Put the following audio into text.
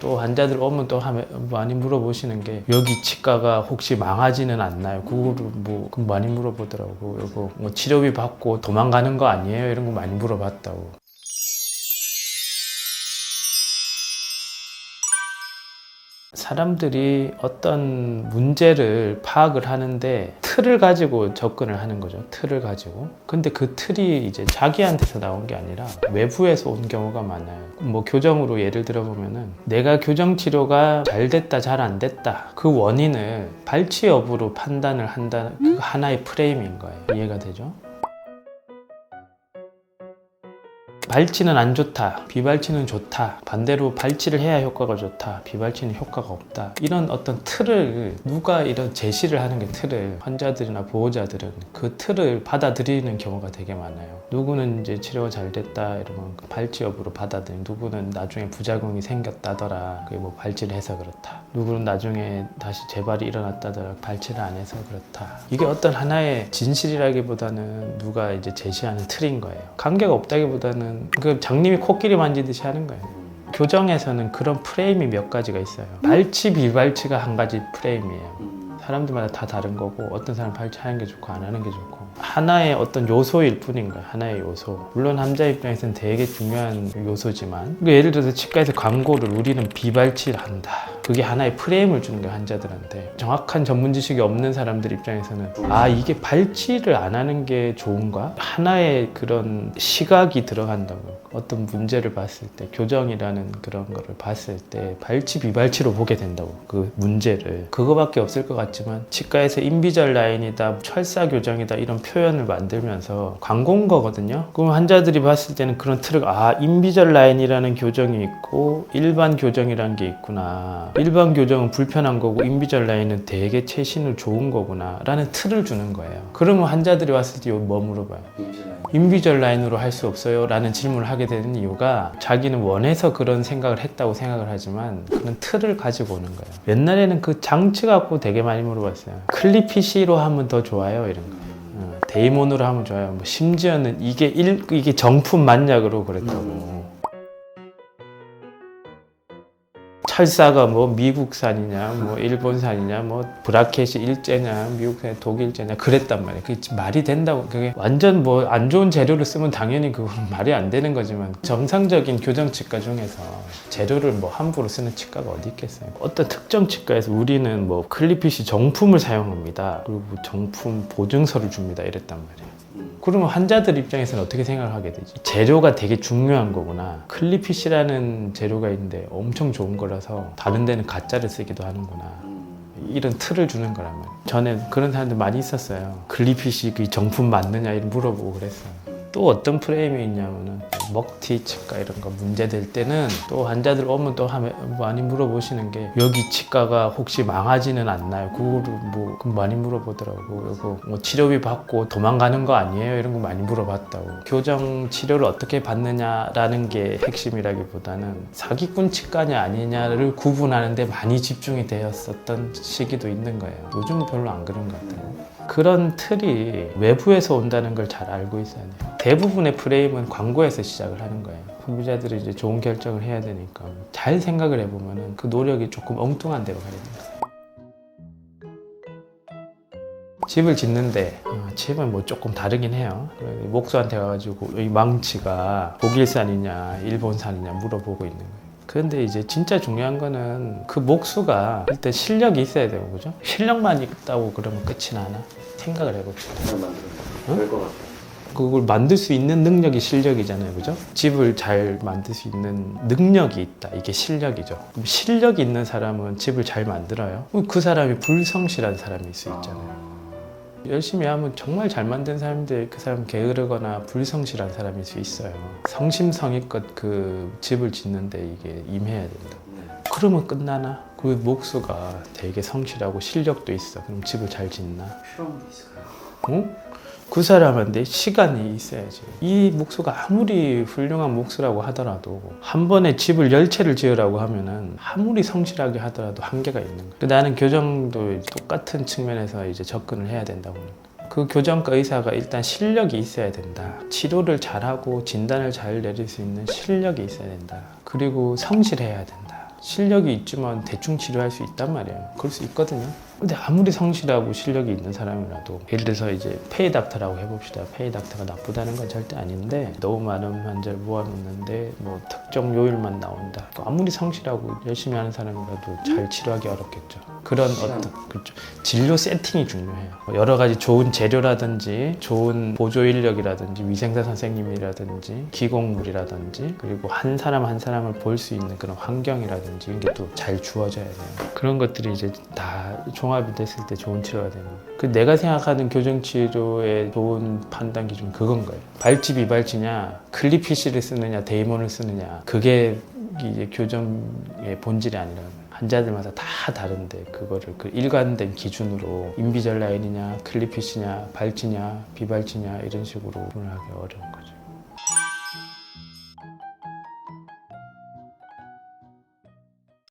또 환자들 오면 또 많이 물어보시는 게 여기 치과가 혹시 망하지는 않나요? 그거를 뭐 많이 물어보더라고. 이거 뭐 치료비 받고 도망가는 거 아니에요? 이런 거 많이 물어봤다고. 사람들이 어떤 문제를 파악을 하는데 틀을 가지고 접근을 하는 거죠. 틀을 가지고. 근데 그 틀이 이제 자기한테서 나온 게 아니라 외부에서 온 경우가 많아요. 뭐 교정으로 예를 들어보면은 내가 교정 치료가 잘 됐다, 잘 안 됐다. 그 원인을 발치 여부로 판단을 한다는 그 하나의 프레임인 거예요. 이해가 되죠? 발치는 안 좋다, 비발치는 좋다, 반대로 발치를 해야 효과가 좋다, 비발치는 효과가 없다, 이런 어떤 틀을 누가 이런 제시를 하는 게 틀을 환자들이나 보호자들은 그 틀을 받아들이는 경우가 되게 많아요. 누구는 이제 치료가 잘 됐다 이러면 발치 여부로 받아들이고, 누구는 나중에 부작용이 생겼다더라, 그게 뭐 발치를 해서 그렇다, 누구는 나중에 다시 재발이 일어났다더라, 발치를 안 해서 그렇다. 이게 어떤 하나의 진실이라기보다는 누가 이제 제시하는 틀인 거예요. 관계가 없다기보다는 그 장님이 코끼리 만지듯이 하는 거예요. 교정에서는 그런 프레임이 몇 가지가 있어요. 발치, 비발치가 한 가지 프레임이에요. 사람들마다 다 다른 거고, 어떤 사람은 발치하는 게 좋고 안 하는 게 좋고, 하나의 어떤 요소일 뿐인 거예요. 하나의 요소. 물론 환자 입장에서는 되게 중요한 요소지만, 예를 들어서 치과에서 광고를 우리는 비발치를 한다, 그게 하나의 프레임을 주는 거예요. 환자들한테. 정확한 전문 지식이 없는 사람들 입장에서는 아, 이게 발치를 안 하는 게 좋은가? 하나의 그런 시각이 들어간다고. 어떤 문제를 봤을 때, 교정이라는 그런 거를 봤을 때 발치, 비발치로 보게 된다고. 그 문제를. 그거밖에 없을 것 같지만 치과에서 인비절 라인이다, 철사 교정이다, 이런 표현을 만들면서 광고인 거거든요. 그럼 환자들이 봤을 때는 그런 틀을, 아, 인비절 라인이라는 교정이 있고 일반 교정이라는 게 있구나, 일반 교정은 불편한 거고 인비절 라인은 되게 최신을 좋은 거구나 라는 틀을 주는 거예요. 그러면 환자들이 왔을 때 뭐 물어봐요? 인비절 라인으로 할 수 없어요? 라는 질문을 하게 되는 이유가, 자기는 원해서 그런 생각을 했다고 생각을 하지만 그런 틀을 가지고 오는 거예요. 옛날에는 그 장치 갖고 되게 많이 물어봤어요. 클리피시로 하면 더 좋아요? 이런 거. 데이몬으로 하면 좋아요. 뭐 심지어는 이게 정품 만약으로 그랬다고. 철사가 뭐 미국산이냐, 뭐 일본산이냐, 뭐 브라켓이 일제냐, 미국산, 독일제냐, 그랬단 말이에요. 그게 말이 된다고. 그게 완전 뭐 안 좋은 재료를 쓰면 당연히 그건 말이 안 되는 거지만, 정상적인 교정치과 중에서 재료를 뭐 함부로 쓰는 치과가 어디 있겠어요. 어떤 특정 치과에서 우리는 뭐 클리핏이 정품을 사용합니다, 그리고 정품 보증서를 줍니다, 이랬단 말이에요. 그러면 환자들 입장에서는 어떻게 생각을 하게 되지? 재료가 되게 중요한 거구나. 클리핏이라는 재료가 있는데 엄청 좋은 거라서 다른 데는 가짜를 쓰기도 하는구나, 이런 틀을 주는 거란 말이에요. 전에 그런 사람들 많이 있었어요. 클리핏이 그 정품 맞느냐 이런 물어보고 그랬어요. 또 어떤 프레임이 있냐면은 먹튀 치과 이런 거 문제될 때는 또 환자들 오면 또 많이 물어보시는 게 여기 치과가 혹시 망하지는 않나요? 그거를 뭐 많이 물어보더라고. 이거 뭐 치료비 받고 도망가는 거 아니에요? 이런 거 많이 물어봤다고. 교정 치료를 어떻게 받느냐라는 게 핵심이라기보다는 사기꾼 치과냐 아니냐를 구분하는 데 많이 집중이 되었었던 시기도 있는 거예요. 요즘은 별로 안 그런 것 같아요. 그런 틀이 외부에서 온다는 걸 잘 알고 있어야 돼요. 대부분의 프레임은 광고에서 시작을 하는 거예요. 소비자들이 이제 좋은 결정을 해야 되니까 잘 생각을 해보면 그 노력이 조금 엉뚱한 데로 가야 됩니다. 집을 짓는데 집은 뭐 조금 다르긴 해요. 목수한테 가가지고 이 망치가 독일산이냐 일본산이냐 물어보고 있는 거예요. 그런데 이제 진짜 중요한 거는 그 목수가 일단 실력이 있어야 되고, 그죠? 실력만 있다고 그러면 끝이 나나? 생각을 해봅시다. 그걸 만들 수 있는 능력이 실력이잖아요, 그죠? 집을 잘 만들 수 있는 능력이 있다, 이게 실력이죠. 실력이 있는 사람은 집을 잘 만들어요? 그 사람이 불성실한 사람일 수 있잖아요. 열심히 하면 정말 잘 만든 사람인데 그 사람 게으르거나 불성실한 사람일 수 있어요. 성심성의껏 그 집을 짓는데 이게 임해야 된다. 그러면 끝나나? 그 목수가 되게 성실하고 실력도 있어. 그럼 집을 잘 짓나? 필요한 게 있을까요? 응? 그 사람한테 시간이 있어야지. 이 목수가 아무리 훌륭한 목수라고 하더라도 한 번에 집을 10채를 지으라고 하면은 아무리 성실하게 하더라도 한계가 있는 거예요. 나는 교정도 똑같은 측면에서 이제 접근을 해야 된다고 합니다. 그 교정과 의사가 일단 실력이 있어야 된다. 치료를 잘하고 진단을 잘 내릴 수 있는 실력이 있어야 된다. 그리고 성실해야 된다. 실력이 있지만 대충 치료할 수 있단 말이에요. 그럴 수 있거든요. 근데 아무리 성실하고 실력이 있는 사람이라도 예를 들어서 이제 페이 닥터라고 해봅시다. 페이 닥터가 나쁘다는 건 절대 아닌데 너무 많은 환자를 모아놓는데 뭐 특정 요일만 나온다. 아무리 성실하고 열심히 하는 사람이라도 잘 치료하기 어렵겠죠. 그런 어떤 그렇죠. 진료 세팅이 중요해요. 여러 가지 좋은 재료라든지 좋은 보조 인력이라든지 위생사 선생님이라든지 기공물이라든지 그리고 한 사람 한 사람을 볼 수 있는 그런 환경이라든지 이게 또 잘 주어져야 돼요. 그런 것들이 이제 다 종합이 됐을 때 좋은 치료가 되는 거예요. 그 내가 생각하는 교정치료의 좋은 판단 기준은 그건 거예요. 발치 비발치냐 클리피쉬를 쓰느냐 데이몬을 쓰느냐 그게 이제 교정의 본질이 아니라 환자들마다 다 다른데 그거를 그 일관된 기준으로 인비절라인이냐 클리피쉬냐 발치냐 비발치냐 이런 식으로 구분하기 어려워.